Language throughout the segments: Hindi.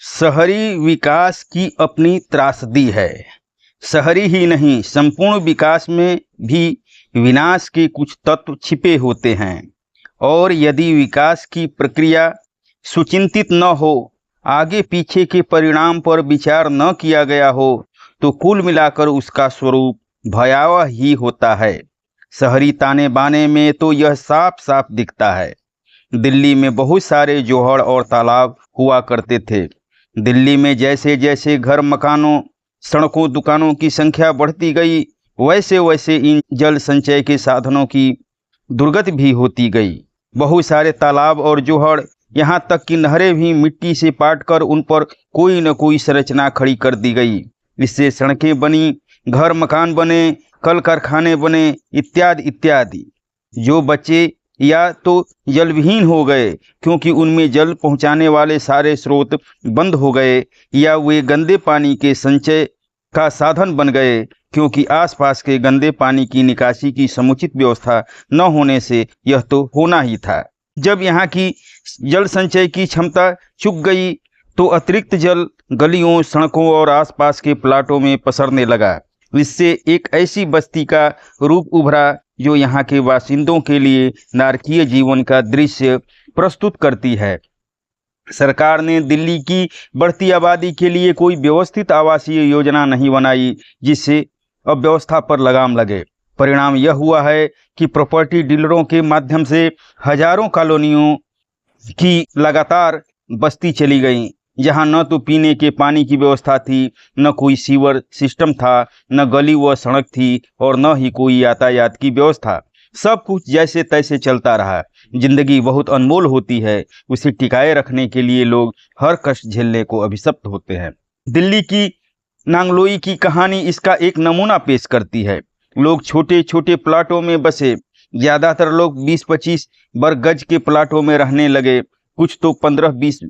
शहरी विकास की अपनी त्रासदी है। शहरी ही नहीं, संपूर्ण विकास में भी विनाश के कुछ तत्व छिपे होते हैं और यदि विकास की प्रक्रिया सुचिंतित न हो, आगे पीछे के परिणाम पर विचार न किया गया हो, तो कुल मिलाकर उसका स्वरूप भयावह ही होता है। शहरी ताने बाने में तो यह साफ साफ दिखता है। दिल्ली में बहुत सारे जोहड़ और तालाब हुआ करते थे। दिल्ली में जैसे जैसे घर, मकानों, सड़कों, दुकानों की संख्या बढ़ती गई, वैसे वैसे इन जल संचय के साधनों की दुर्गति भी होती गई। बहुत सारे तालाब और जोहड़, यहाँ तक कि नहरें भी मिट्टी से पाटकर उन पर कोई न कोई संरचना खड़ी कर दी गई। इससे सड़कें बनी, घर मकान बने, कल कारखाने बने, इत्यादि इत्यादि। जो बचे या तो जलविहीन हो गए क्योंकि उनमें जल पहुंचाने वाले सारे स्रोत बंद हो गए, या वे गंदे पानी के संचय का साधन बन गए क्योंकि आसपास के गंदे पानी की निकासी की समुचित व्यवस्था न होने से यह तो होना ही था। जब यहाँ की जल संचय की क्षमता चुक गई तो अतिरिक्त जल गलियों, सड़कों और आसपास के प्लाटों में पसरने लगा। इससे एक ऐसी बस्ती का रूप उभरा जो यहाँ के बासिंदों के लिए नारकीय जीवन का दृश्य प्रस्तुत करती है। सरकार ने दिल्ली की बढ़ती आबादी के लिए कोई व्यवस्थित आवासीय योजना नहीं बनाई जिससे अव्यवस्था पर लगाम लगे। परिणाम यह हुआ है कि प्रॉपर्टी डीलरों के माध्यम से हजारों कॉलोनियों की लगातार बस्ती चली गई, जहां न तो पीने के पानी की व्यवस्था थी, न कोई सीवर सिस्टम था, न गली व सड़क थी और न ही कोई यातायात की व्यवस्था। सब कुछ जैसे तैसे चलता रहा। जिंदगी बहुत अनमोल होती है, उसे टिकाए रखने के लिए लोग हर कष्ट झेलने को अभिशप्त होते हैं। दिल्ली की नांगलोई की कहानी इसका एक नमूना पेश करती है। लोग छोटे छोटे प्लाटों में बसे। ज़्यादातर लोग 20-25 वर्ग गज के प्लाटों में रहने लगे। कुछ तो 15-20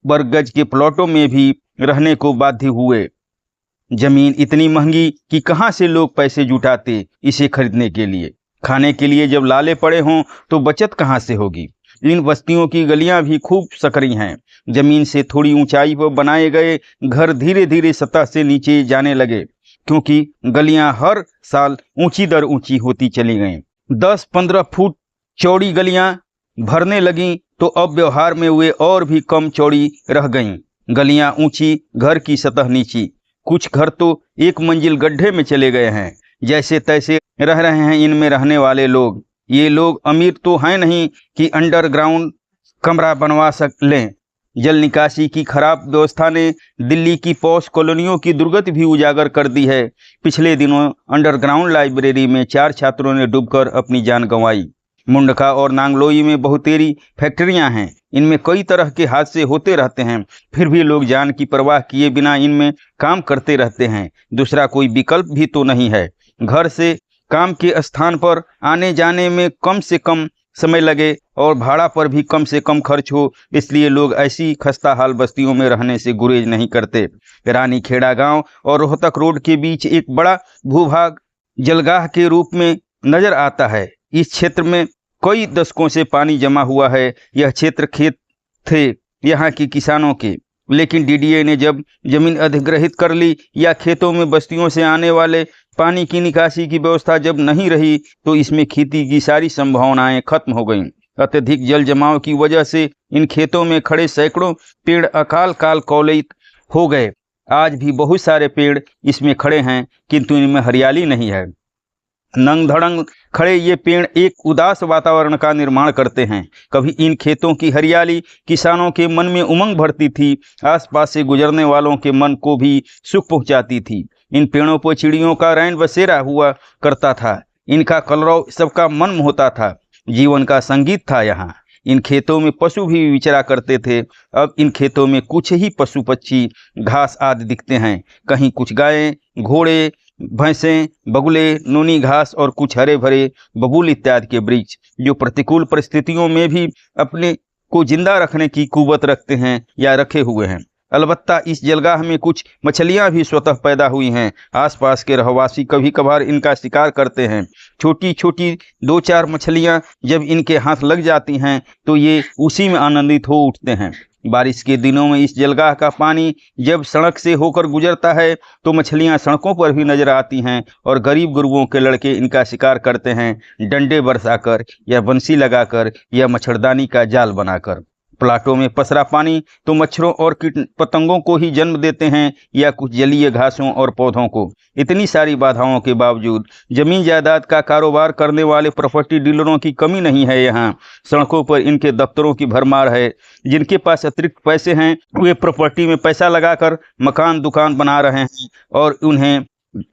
वर्ग गज के प्लॉटों में भी रहने को बाध्य हुए। जमीन इतनी महंगी कि कहाँ से लोग पैसे जुटाते इसे खरीदने के लिए। खाने के लिए जब लाले पड़े हों तो बचत कहाँ से होगी। इन बस्तियों की गलियां भी खूब सकरी हैं। जमीन से थोड़ी ऊंचाई पर बनाए गए घर धीरे धीरे सतह से नीचे जाने लगे क्योंकि गलियां हर साल ऊंची दर ऊंची होती चली गईं। 10-15 फुट चौड़ी गलियां भरने लगीं तो अब व्यवहार में वे और भी कम चौड़ी रह गईं। गलियां ऊंची, घर की सतह नीची। कुछ घर तो एक मंजिल गड्ढे में चले गए हैं। जैसे तैसे रह रहे हैं इनमें रहने वाले लोग। ये लोग अमीर तो हैं नहीं कि अंडरग्राउंड कमरा बनवा लें। जल निकासी की खराब व्यवस्था ने दिल्ली की पॉश कॉलोनियों की दुर्गति भी उजागर कर दी है। पिछले दिनों अंडरग्राउंड लाइब्रेरी में 4 छात्रों ने डूबकर अपनी जान गंवाई। मुंडका और नांगलोई में बहुतेरी फैक्ट्रियां हैं। इनमें कई तरह के हादसे होते रहते हैं, फिर भी लोग जान की परवाह किए बिना इनमें काम करते रहते हैं। दूसरा कोई विकल्प भी तो नहीं है। घर से काम के स्थान पर आने जाने में कम से कम समय लगे और भाड़ा पर भी कम से कम खर्च हो, इसलिए लोग ऐसी खस्ताहाल बस्तियों में रहने से गुरेज नहीं करते। रानी खेड़ा गांव और रोहतक रोड के बीच एक बड़ा भूभाग जलगाह के रूप में नजर आता है। इस क्षेत्र में कई दशकों से पानी जमा हुआ है। यह क्षेत्र खेत थे यहाँ के किसानों के, लेकिन डीडीए ने जब जमीन अधिग्रहित कर ली या खेतों में बस्तियों से आने वाले पानी की निकासी की व्यवस्था जब नहीं रही तो इसमें खेती की सारी संभावनाएं खत्म हो गईं। अत्यधिक जल जमाव की वजह से इन खेतों में खड़े सैकड़ों पेड़ अकाल काल कौलित हो गए। आज भी बहुत सारे पेड़ इसमें खड़े हैं किंतु इनमें हरियाली नहीं है। नंग धड़ंग खड़े ये पेड़ एक उदास वातावरण का निर्माण करते हैं। कभी इन खेतों की हरियाली किसानों के मन में उमंग भरती थी, आसपास से गुजरने वालों के मन को भी सुख पहुंचाती थी। इन पेड़ों पर चिड़ियों का रैन बसेरा हुआ करता था। इनका कलरव सबका मन मोहता था। जीवन का संगीत था यहाँ। इन खेतों में पशु भी विचरा करते थे। अब इन खेतों में कुछ ही पशु पक्षी, घास आदि दिखते हैं। कहीं कुछ गायें, घोड़े, भैंसें, बगुले, नूनी घास और कुछ हरे भरे बबूल इत्यादि के वृक्ष जो प्रतिकूल परिस्थितियों में भी अपने को जिंदा रखने की कुव्वत रखते हैं या रखे हुए हैं। अलबत्ता इस जलगाह में कुछ मछलियां भी स्वतः पैदा हुई हैं। आसपास के रहवासी कभी कभार इनका शिकार करते हैं। छोटी छोटी 2-4 मछलियां जब इनके हाथ लग जाती हैं तो ये उसी में आनंदित हो उठते हैं। बारिश के दिनों में इस जलगाह का पानी जब सड़क से होकर गुजरता है तो मछलियां सड़कों पर भी नजर आती हैं और गरीब गुरबों के लड़के इनका शिकार करते हैं, डंडे बरसाकर या बंसी लगाकर या मच्छरदानी का जाल बनाकर। प्लाटों में पसरा पानी तो मच्छरों और कीट पतंगों को ही जन्म देते हैं या कुछ जलीय घासों और पौधों को। इतनी सारी बाधाओं के बावजूद जमीन जायदाद का कारोबार करने वाले प्रॉपर्टी डीलरों की कमी नहीं है। यहाँ सड़कों पर इनके दफ्तरों की भरमार है। जिनके पास अतिरिक्त पैसे हैं वे प्रॉपर्टी में पैसा लगाकर मकान दुकान बना रहे हैं और उन्हें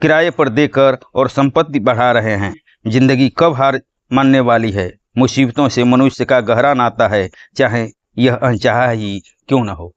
किराए पर देकर और संपत्ति बढ़ा रहे हैं। जिंदगी कब हार मानने वाली है? मुसीबतों से मनुष्य का गहरा नाता है, चाहे यह अनचाहा ही क्यों न हो।